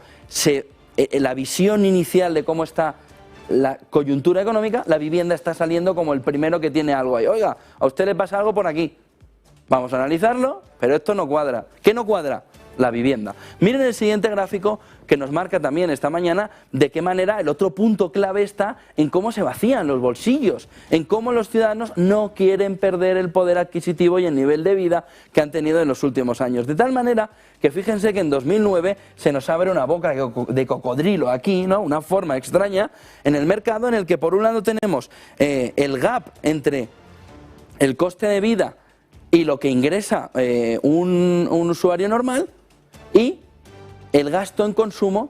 la visión inicial de cómo está la coyuntura económica, la vivienda está saliendo como el primero que tiene algo ahí. Oiga, a usted le pasa algo por aquí. Vamos a analizarlo, pero esto no cuadra. ¿Qué no cuadra? La vivienda. Miren el siguiente gráfico que nos marca también esta mañana de qué manera el otro punto clave está en cómo se vacían los bolsillos, en cómo los ciudadanos no quieren perder el poder adquisitivo y el nivel de vida que han tenido en los últimos años. De tal manera que fíjense que en 2009 se nos abre una boca de cocodrilo aquí, ¿no? Una forma extraña en el mercado en el que por un lado tenemos el gap entre el coste de vida y lo que ingresa un usuario normal y el gasto en consumo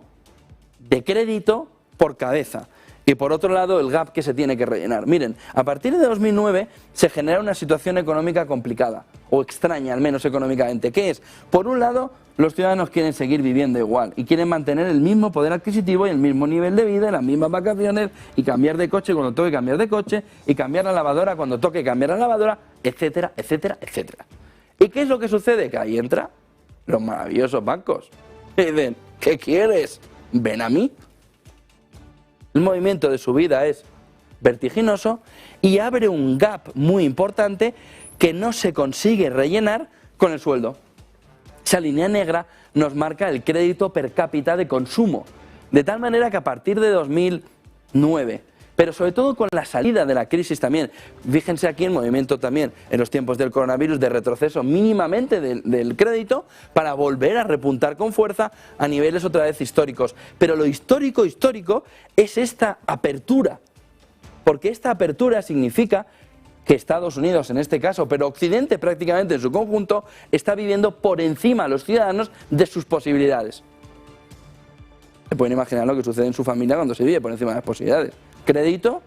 de crédito por cabeza. Y por otro lado el gap que se tiene que rellenar. Miren, a partir de 2009 se genera una situación económica complicada, o extraña al menos económicamente, que es, por un lado, los ciudadanos quieren seguir viviendo igual y quieren mantener el mismo poder adquisitivo y el mismo nivel de vida, y las mismas vacaciones, y cambiar de coche cuando toque cambiar de coche, y cambiar la lavadora cuando toque cambiar la lavadora, etcétera, etcétera, etcétera. ¿Y qué es lo que sucede? Que ahí entran los maravillosos bancos. Y dicen, ¿qué quieres? Ven a mí. El movimiento de subida es vertiginoso y abre un gap muy importante que no se consigue rellenar con el sueldo. Esa línea negra nos marca el crédito per cápita de consumo, de tal manera que a partir de 2009, pero sobre todo con la salida de la crisis también, fíjense aquí el movimiento también en los tiempos del coronavirus de retroceso mínimamente del crédito para volver a repuntar con fuerza a niveles otra vez históricos. Pero lo histórico es esta apertura, porque esta apertura significa que Estados Unidos en este caso, pero Occidente prácticamente en su conjunto, está viviendo por encima a los ciudadanos de sus posibilidades. Se pueden imaginar lo que sucede en su familia cuando se vive por encima de las posibilidades. Crédito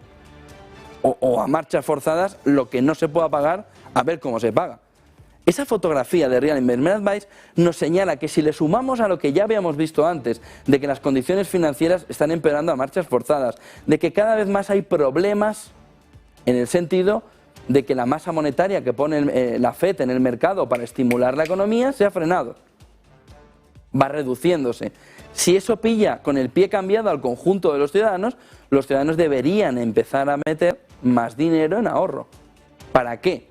o a marchas forzadas lo que no se pueda pagar, a ver cómo se paga. Esa fotografía de Real Investment Advice nos señala que si le sumamos a lo que ya habíamos visto antes, de que las condiciones financieras están empeorando a marchas forzadas, de que cada vez más hay problemas en el sentido de que la masa monetaria que pone la FED en el mercado para estimular la economía se ha frenado, va reduciéndose. Si eso pilla con el pie cambiado al conjunto de los ciudadanos deberían empezar a meter más dinero en ahorro. ¿Para qué?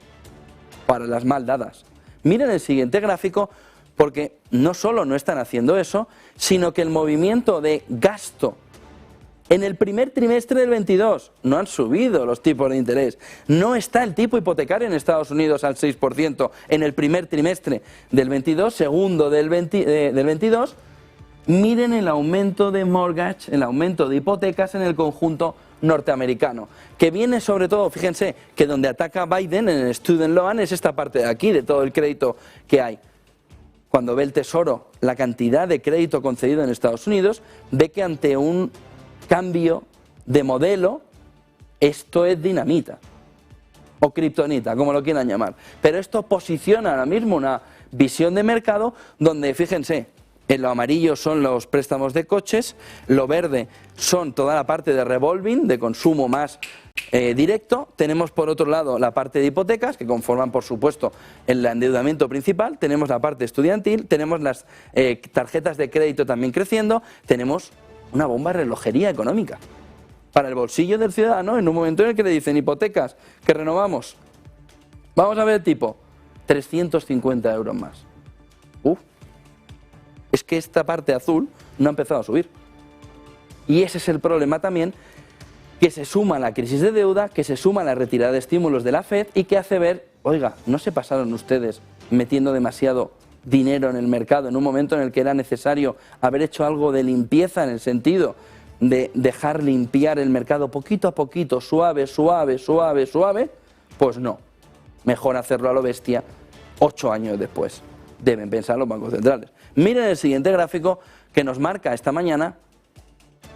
Para las mal dadas. Miren el siguiente gráfico, porque no solo no están haciendo eso, sino que el movimiento de gasto en el primer trimestre del 22 no han subido los tipos de interés. No está el tipo hipotecario en Estados Unidos al 6% en el primer trimestre del 22, segundo del 22. Miren el aumento de mortgage, el aumento de hipotecas en el conjunto norteamericano, que viene sobre todo, fíjense, que donde ataca Biden en el student loan es esta parte de aquí, de todo el crédito que hay. Cuando ve el Tesoro la cantidad de crédito concedido en Estados Unidos, ve que ante un cambio de modelo, esto es dinamita o kriptonita, como lo quieran llamar. Pero esto posiciona ahora mismo una visión de mercado donde, fíjense, en lo amarillo son los préstamos de coches, lo verde son toda la parte de revolving, de consumo más directo. Tenemos por otro lado la parte de hipotecas, que conforman por supuesto el endeudamiento principal, tenemos la parte estudiantil, tenemos las tarjetas de crédito también creciendo, tenemos una bomba de relojería económica para el bolsillo del ciudadano en un momento en el que le dicen hipotecas que renovamos. Vamos a ver el tipo, 350 euros más. Es que esta parte azul no ha empezado a subir. Y ese es el problema también, que se suma a la crisis de deuda, que se suma a la retirada de estímulos de la FED y que hace ver, oiga, ¿no se pasaron ustedes metiendo demasiado dinero en el mercado en un momento en el que era necesario haber hecho algo de limpieza en el sentido de dejar limpiar el mercado poquito a poquito, suave, suave, suave, suave? Pues no, mejor hacerlo a lo bestia 8 años después. Deben pensar los bancos centrales. Miren el siguiente gráfico que nos marca esta mañana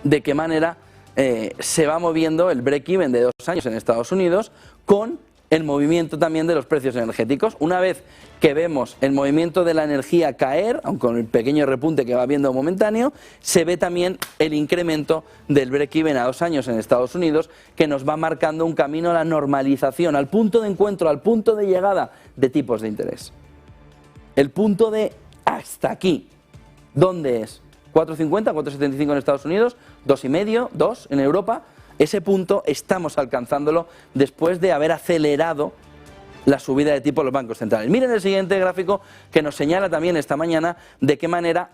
de qué manera se va moviendo el break-even de 2 años en Estados Unidos con el movimiento también de los precios energéticos. Una vez que vemos el movimiento de la energía caer, aunque con el pequeño repunte que va viendo momentáneo, se ve también el incremento del break-even a 2 años en Estados Unidos, que nos va marcando un camino a la normalización, al punto de encuentro, al punto de llegada de tipos de interés. El punto de hasta aquí, ¿dónde es? 4,50, 4,75 en Estados Unidos, 2,5, 2 en Europa. Ese punto estamos alcanzándolo después de haber acelerado la subida de tipo de los bancos centrales. Miren el siguiente gráfico que nos señala también esta mañana de qué manera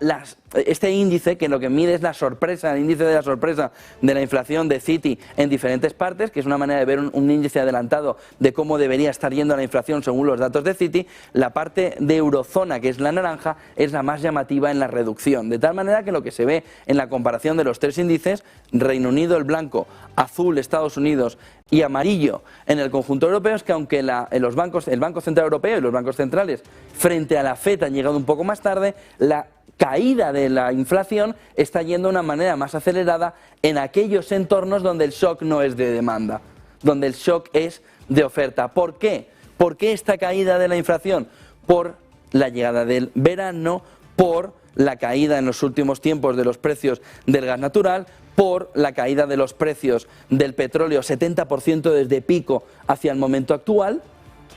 este índice, que lo que mide es la sorpresa, el índice de la sorpresa de la inflación de Citi en diferentes partes, que es una manera de ver un índice adelantado de cómo debería estar yendo la inflación según los datos de Citi. La parte de eurozona, que es la naranja, es la más llamativa en la reducción, de tal manera que lo que se ve en la comparación de los 3 índices, Reino Unido el blanco, azul Estados Unidos y amarillo en el conjunto europeo, es que aunque el Banco Central Europeo y los bancos centrales frente a la FED han llegado un poco más tarde, la caída de la inflación está yendo de una manera más acelerada en aquellos entornos donde el shock no es de demanda, donde el shock es de oferta. ¿Por qué? ¿Por qué esta caída de la inflación? Por la llegada del verano, por la caída en los últimos tiempos de los precios del gas natural, por la caída de los precios del petróleo, 70% desde pico hacia el momento actual,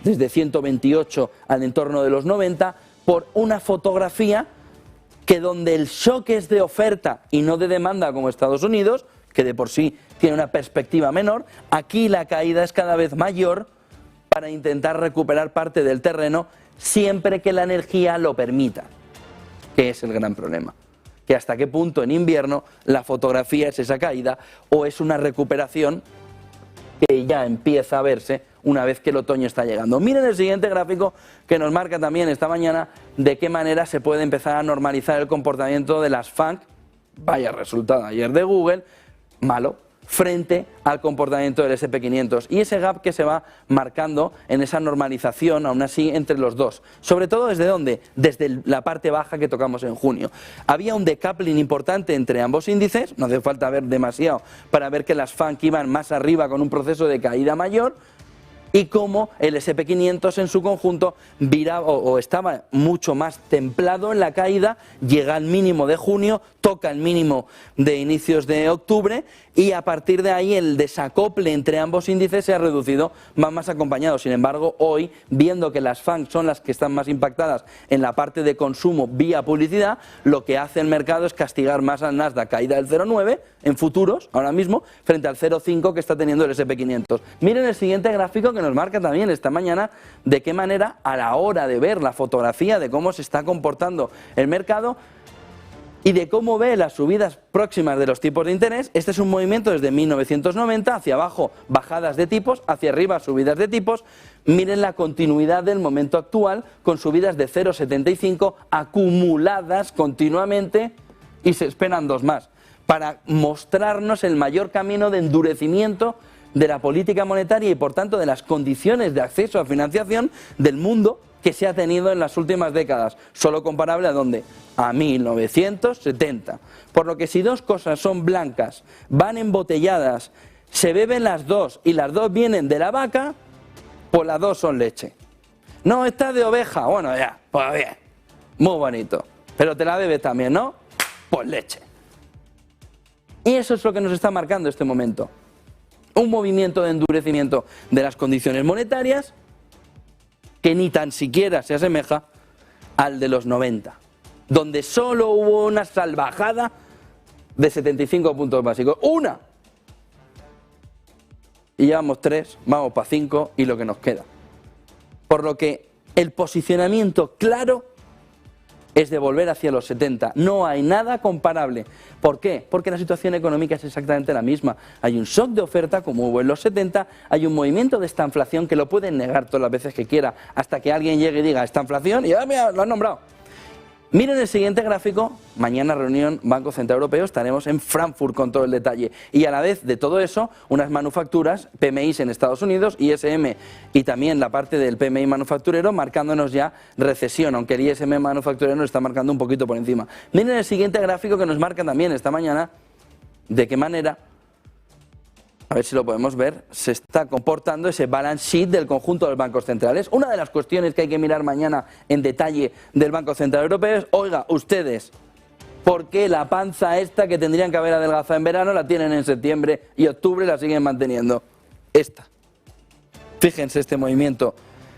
desde 128 al entorno de los 90, por una fotografía que donde el shock es de oferta y no de demanda como Estados Unidos, que de por sí tiene una perspectiva menor, aquí la caída es cada vez mayor para intentar recuperar parte del terreno siempre que la energía lo permita, que es el gran problema. Que hasta qué punto en invierno la fotografía es esa caída o es una recuperación que ya empieza a verse una vez que el otoño está llegando. Miren el siguiente gráfico que nos marca también esta mañana de qué manera se puede empezar a normalizar el comportamiento de las FANG, vaya resultado ayer de Google, malo, frente al comportamiento del SP500 y ese gap que se va marcando en esa normalización aún así entre los dos. Sobre todo ¿desde dónde? Desde la parte baja que tocamos en junio. Había un decoupling importante entre ambos índices, no hace falta ver demasiado para ver que las FANG iban más arriba con un proceso de caída mayor, y cómo el SP500 en su conjunto estaba mucho más templado en la caída, llega al mínimo de junio, toca el mínimo de inicios de octubre y a partir de ahí el desacople entre ambos índices se ha reducido, van más acompañados. Sin embargo, hoy, viendo que las FANG son las que están más impactadas en la parte de consumo vía publicidad, lo que hace el mercado es castigar más al Nasdaq, caída del 0,9 en futuros, ahora mismo, frente al 0,5 que está teniendo el SP500. Miren el siguiente gráfico que nos marca también esta mañana de qué manera, a la hora de ver la fotografía de cómo se está comportando el mercado y de cómo ve las subidas próximas de los tipos de interés. Este es un movimiento desde 1990, hacia abajo bajadas de tipos, hacia arriba subidas de tipos. Miren la continuidad del momento actual con subidas de 0,75 acumuladas continuamente y se esperan dos más para mostrarnos el mayor camino de endurecimiento de la política monetaria y por tanto de las condiciones de acceso a financiación del mundo que se ha tenido en las últimas décadas, solo comparable a ¿dónde? A 1970. Por lo que si dos cosas son blancas, van embotelladas, se beben las dos y las dos vienen de la vaca, pues las dos son leche. No, esta de oveja, bueno ya, pues bien, muy bonito, pero te la bebes también, ¿no? Pues leche. Y eso es lo que nos está marcando este momento. Un movimiento de endurecimiento de las condiciones monetarias que ni tan siquiera se asemeja al de los 90, donde solo hubo una salvajada de 75 puntos básicos. ¡Una! Y llevamos 3, vamos para 5 y lo que nos queda. Por lo que el posicionamiento claro es de volver hacia los 70. No hay nada comparable. ¿Por qué? Porque la situación económica es exactamente la misma. Hay un shock de oferta como hubo en los 70, hay un movimiento de esta inflación que lo pueden negar todas las veces que quiera hasta que alguien llegue y diga esta inflación y ya mira, lo han nombrado. Miren el siguiente gráfico, mañana reunión Banco Central Europeo, estaremos en Frankfurt con todo el detalle y a la vez de todo eso, unas manufacturas, PMIs en Estados Unidos, ISM y también la parte del PMI manufacturero marcándonos ya recesión, aunque el ISM manufacturero nos está marcando un poquito por encima. Miren el siguiente gráfico que nos marca también esta mañana de qué manera, a ver si lo podemos ver, se está comportando ese balance sheet del conjunto de los bancos centrales. Una de las cuestiones que hay que mirar mañana en detalle del Banco Central Europeo es, oiga, ustedes, ¿por qué la panza esta que tendrían que haber adelgazado en verano la tienen en septiembre y octubre y la siguen manteniendo? Esta. Fíjense este movimiento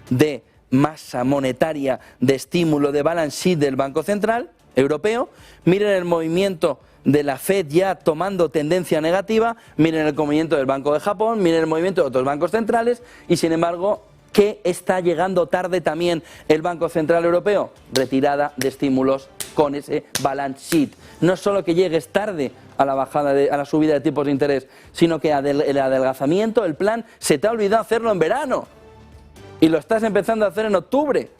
de masa monetaria, de estímulo, de balance sheet del Banco Central Europeo. Miren el movimiento de la Fed ya tomando tendencia negativa, miren el movimiento del Banco de Japón, miren el movimiento de otros bancos centrales y sin embargo, ¿qué está llegando tarde también el Banco Central Europeo? Retirada de estímulos con ese balance sheet. No solo que llegues tarde a la bajada a la subida de tipos de interés, sino que el adelgazamiento, el plan, se te ha olvidado hacerlo en verano y lo estás empezando a hacer en octubre.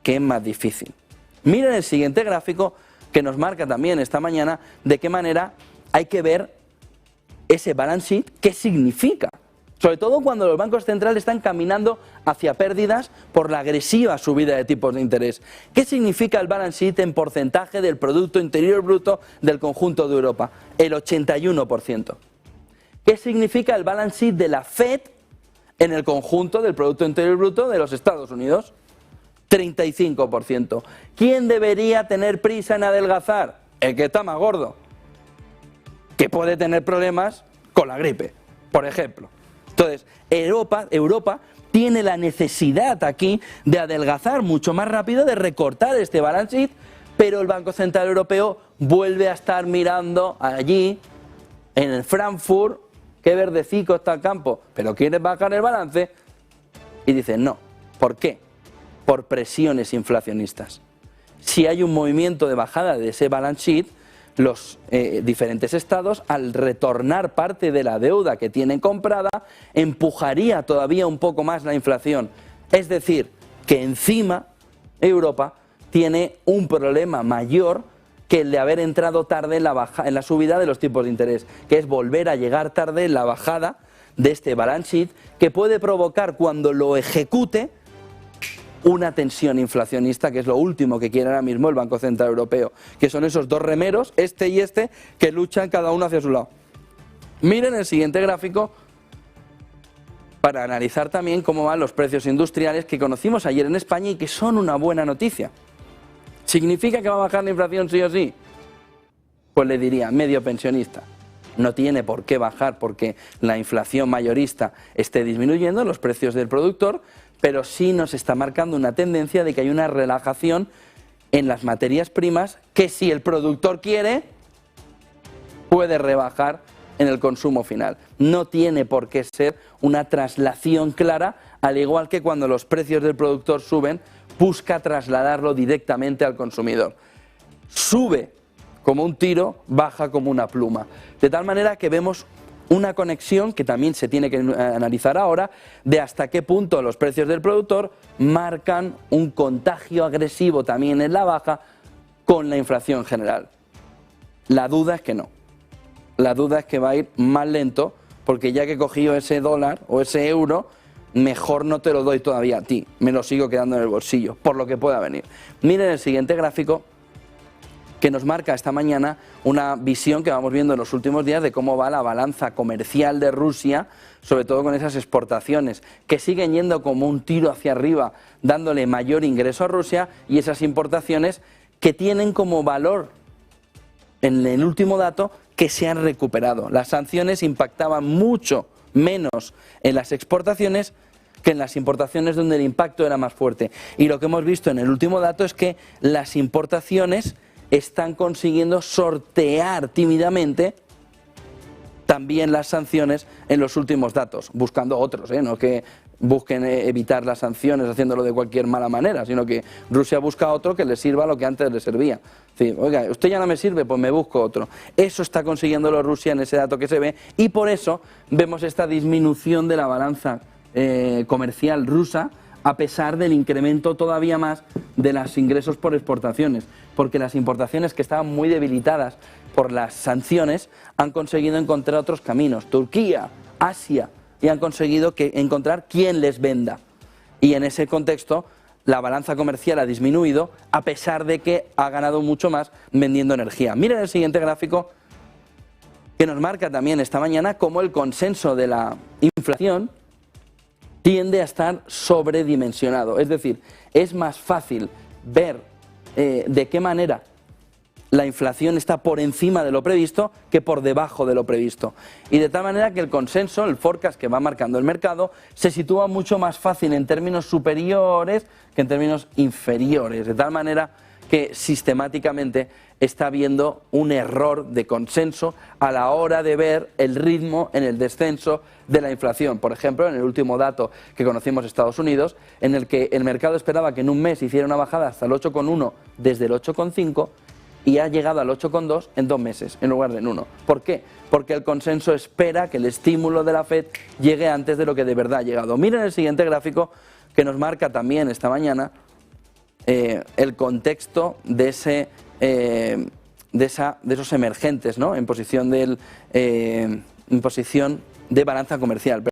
¿Qué es más difícil? Miren el siguiente gráfico que nos marca también esta mañana de qué manera hay que ver ese balance sheet, qué significa. Sobre todo cuando los bancos centrales están caminando hacia pérdidas por la agresiva subida de tipos de interés. ¿Qué significa el balance sheet en porcentaje del Producto Interior Bruto del conjunto de Europa? El 81%. ¿Qué significa el balance sheet de la Fed en el conjunto del Producto Interior Bruto de los Estados Unidos? 35%. ¿Quién debería tener prisa en adelgazar? El que está más gordo, que puede tener problemas con la gripe, por ejemplo. Entonces, Europa tiene la necesidad aquí de adelgazar mucho más rápido, de recortar este balance sheet, pero el Banco Central Europeo vuelve a estar mirando allí, en el Frankfurt, qué verdecico está el campo, pero quiere bajar el balance y dicen no. ¿Por qué? Por presiones inflacionistas. Si hay un movimiento de bajada de ese balance sheet, los diferentes estados, al retornar parte de la deuda que tienen comprada, empujaría todavía un poco más la inflación. Es decir, que encima Europa tiene un problema mayor que el de haber entrado tarde en la subida de los tipos de interés, que es volver a llegar tarde en la bajada de este balance sheet, que puede provocar cuando lo ejecute una tensión inflacionista, que es lo último que quiere ahora mismo el Banco Central Europeo, que son esos dos remeros, este y este, que luchan cada uno hacia su lado. Miren el siguiente gráfico, para analizar también cómo van los precios industriales que conocimos ayer en España y que son una buena noticia. ¿Significa que va a bajar la inflación sí o sí? Pues le diría, medio pensionista. No tiene por qué bajar porque la inflación mayorista esté disminuyendo, los precios del productor, pero sí nos está marcando una tendencia de que hay una relajación en las materias primas que si el productor quiere puede rebajar en el consumo final. No tiene por qué ser una traslación clara, al igual que cuando los precios del productor suben, busca trasladarlo directamente al consumidor. Sube como un tiro, baja como una pluma. De tal manera que vemos una conexión que también se tiene que analizar ahora de hasta qué punto los precios del productor marcan un contagio agresivo también en la baja con la inflación general. La duda es que no. La duda es que va a ir más lento porque ya que he cogido ese dólar o ese euro, mejor no te lo doy todavía a ti, me lo sigo quedando en el bolsillo, por lo que pueda venir. Miren el siguiente gráfico que nos marca esta mañana una visión que vamos viendo en los últimos días de cómo va la balanza comercial de Rusia, sobre todo con esas exportaciones que siguen yendo como un tiro hacia arriba, dándole mayor ingreso a Rusia, y esas importaciones que tienen como valor en el último dato que se han recuperado. Las sanciones impactaban mucho menos en las exportaciones que en las importaciones, donde el impacto era más fuerte. Y lo que hemos visto en el último dato es que las importaciones están consiguiendo sortear tímidamente también las sanciones en los últimos datos, buscando otros, no que busquen evitar las sanciones haciéndolo de cualquier mala manera, sino que Rusia busca otro que le sirva lo que antes le servía. Sí, oiga, usted ya no me sirve, pues me busco otro. Eso está consiguiéndolo Rusia en ese dato que se ve, y por eso vemos esta disminución de la balanza comercial rusa, a pesar del incremento todavía más de los ingresos por exportaciones, porque las importaciones, que estaban muy debilitadas por las sanciones, han conseguido encontrar otros caminos. Turquía, Asia, y han conseguido encontrar quién les venda. Y en ese contexto, la balanza comercial ha disminuido, a pesar de que ha ganado mucho más vendiendo energía. Miren el siguiente gráfico, que nos marca también esta mañana cómo el consenso de la inflación tiende a estar sobredimensionado. Es decir, es más fácil ver de qué manera la inflación está por encima de lo previsto que por debajo de lo previsto. Y de tal manera que el consenso, el forecast que va marcando el mercado, se sitúa mucho más fácil en términos superiores que en términos inferiores. De tal manera que sistemáticamente está habiendo un error de consenso a la hora de ver el ritmo en el descenso de la inflación. Por ejemplo, en el último dato que conocimos de Estados Unidos, en el que el mercado esperaba que en un mes hiciera una bajada hasta el 8,1 desde el 8,5, y ha llegado al 8,2 en 2 meses en lugar de en 1. ¿Por qué? Porque el consenso espera que el estímulo de la FED llegue antes de lo que de verdad ha llegado. Miren el siguiente gráfico, que nos marca también esta mañana el contexto de esos emergentes, ¿no? en posición de balanza comercial,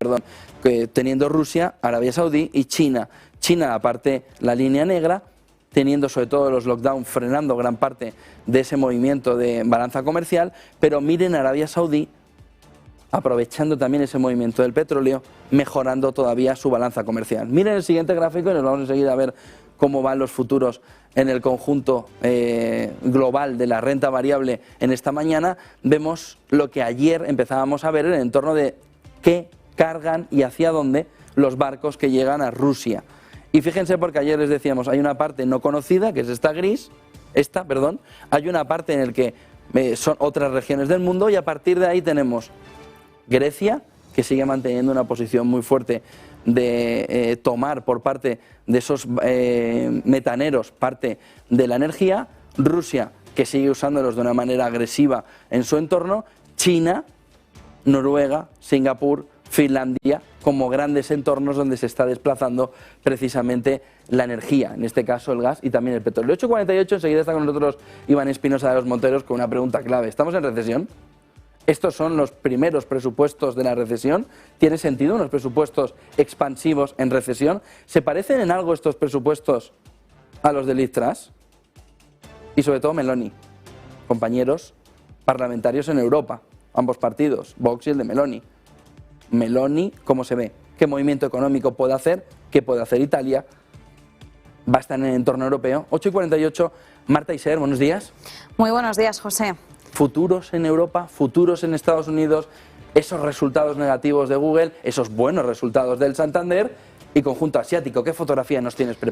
teniendo Rusia, Arabia Saudí y China. China, aparte la línea negra, teniendo sobre todo los lockdowns frenando gran parte de ese movimiento de balanza comercial, pero miren Arabia Saudí aprovechando también ese movimiento del petróleo, mejorando todavía su balanza comercial. Miren el siguiente gráfico y nos vamos enseguida a ver cómo van los futuros en el conjunto global de la renta variable en esta mañana. Vemos lo que ayer empezábamos a ver en el entorno de qué cargan y hacia dónde los barcos que llegan a Rusia. Y fíjense, porque ayer les decíamos, hay una parte no conocida, que es hay una parte en la que son otras regiones del mundo, y a partir de ahí tenemos Grecia, que sigue manteniendo una posición muy fuerte de tomar por parte de esos metaneros parte de la energía, Rusia, que sigue usándolos de una manera agresiva en su entorno, China, Noruega, Singapur, Finlandia, como grandes entornos donde se está desplazando precisamente la energía, en este caso el gas y también el petróleo. 8:48, enseguida está con nosotros Iván Espinosa de los Monteros con una pregunta clave. ¿Estamos en recesión? ¿Estos son los primeros presupuestos de la recesión? ¿Tiene sentido unos presupuestos expansivos en recesión? ¿Se parecen en algo estos presupuestos a los de Liz Truss? Y sobre todo Meloni, compañeros parlamentarios en Europa, ambos partidos, Vox y el de Meloni. Meloni, ¿cómo se ve? qué movimiento económico puede hacer, qué puede hacer Italia. Va a estar en el entorno europeo. 8:48, Marta Iser, buenos días. Muy buenos días, José. Futuros en Europa, futuros en Estados Unidos, esos resultados negativos de Google, esos buenos resultados del Santander y conjunto asiático. ¿Qué fotografía nos tienes preparada?